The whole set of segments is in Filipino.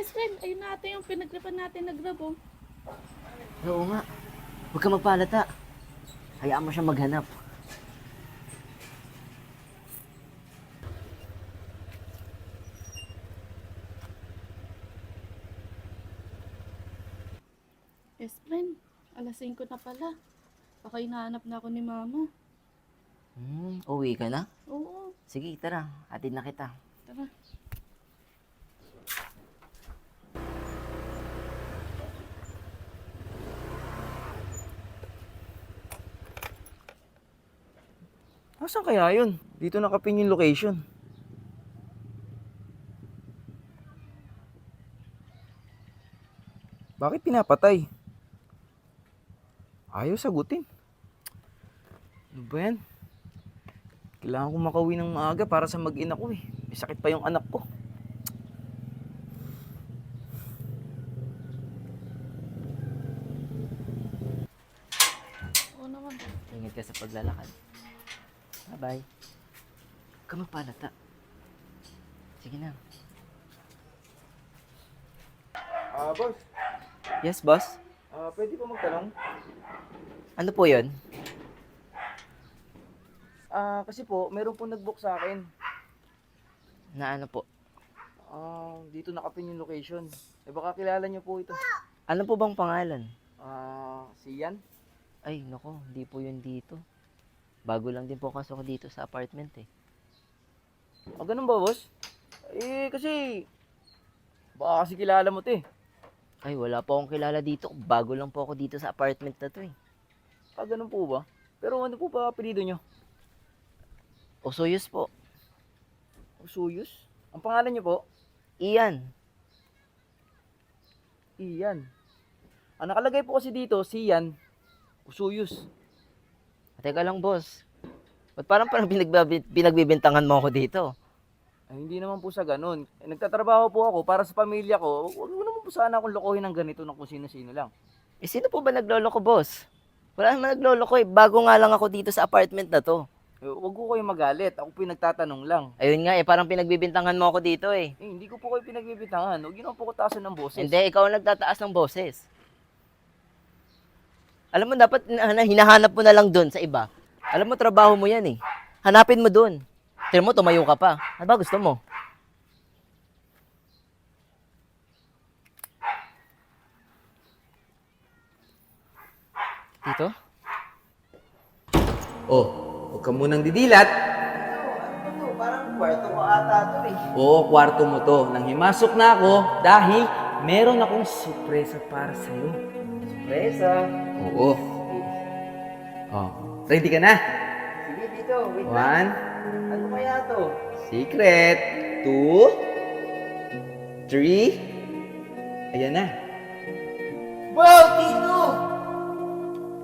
best friend. Ayun natin yung pinagripan natin na grab, oh. Oo nga. Huwag ka magpalata. Hayaan mo siya maghanap. Best friend, alas 5 na pala. Baka hinahanap na ako ni mama. Uwi ka na? Oo, Sige, tara. Hatid na kita. tara. Nasaan kaya yun? Dito nakapin yung location. Bakit pinapatay? Ayaw sagutin. Ano ba yan? Kailangan ko makauwi ng maaga para sa mag-ina ko eh. May sakit pa yung anak ko. Oo naman. Ingat ka sa paglalakad. Bye-bye. Huwag ka magpalata. Sige na. Boss. Yes, boss? Pwede pa magtanong? Ano po yun? Kasi po, meron po nag-book sa akin. Na ano po? Dito nakapin yung location. Baka kilala niyo po ito. Ano po bang pangalan? Si Yan? Ay, nako. Hindi po yun dito. Bago lang din po kasok dito sa apartment eh. Ganun ba, boss? Kasi... Baka kasi kilala mo 'to eh. Ay, wala po akong kilala dito. Bago lang po ako dito sa apartment na to eh. Ganun po ba? Pero ano po ba apelido nyo? Osoyos po. Suyus? Ang pangalan nyo po? Iyan. Iyan. Ang nakalagay po kasi dito, si Yan, Usuyus. Teka lang, boss. Ba't parang pinagbibintangan mo ako dito? Hindi naman po sa ganun. Nagtatrabaho po ako para sa pamilya ko. Huwag mo naman po sana akong lokohin ng ganito ng kung sino-sino lang. Eh, sino po ba nagloloko, boss? Wala naman nagloloko eh. Bago nga lang ako dito sa apartment na to. Huwag ko kayo magalit. Ako po yung nagtatanong lang. Ayun nga eh, parang pinagbibintangan mo ako dito eh. Hindi ko po kayo pinagbibitangan. Huwag yun po ko taasan ng boses. Hindi, ikaw ang nagtataas ng boses. Alam mo, dapat hinahanap mo na lang doon sa iba. Alam mo, trabaho mo yan eh. Hanapin mo doon. Tignan mo, tumayo ka pa. Ano ba gusto mo? Dito? Oh, huwag ka munang didilat. Ano to? Parang kwarto ko ata to eh. Oo, kwarto mo to. Nang himasok na ako dahil meron akong sorpresa para sa'yo. Presa. Oo. Ready ka na? Sige, dito. Wait lang. One, Ano kaya to? secret. Two, three. Ayan na. Wow, Tito!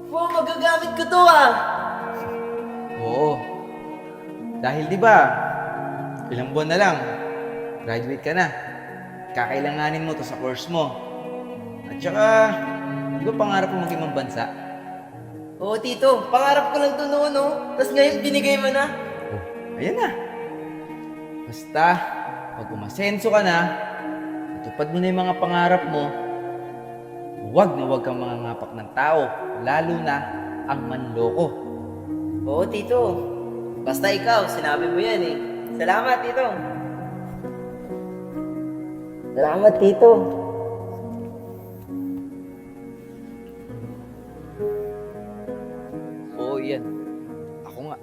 Wow, magagamit ko to ah! Oo. Dahil di ba, ilang buwan na lang, graduate ka na. Kakailanganin mo to sa course mo. At saka, di ba pangarap mo mag-ibang bansa? Oo, Tito. Pangarap ko lang to noon, no? Tapos ngayon, binigay mo na. Ayan na. Basta, pag umasenso ka na, natupad mo na yung mga pangarap mo, huwag na huwag kang mangangapak ng tao, lalo na ang manloko. Oo, Tito. Basta ikaw, sinabi mo yan eh. Salamat, Tito. Salamat, Tito. Oo, yan. Ako nga.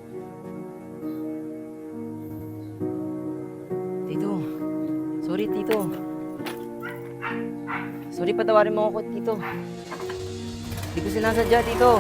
Tito. Sorry, Tito. Sorry, patawarin mo ako, Tito. Hindi ko sinasadya, Tito.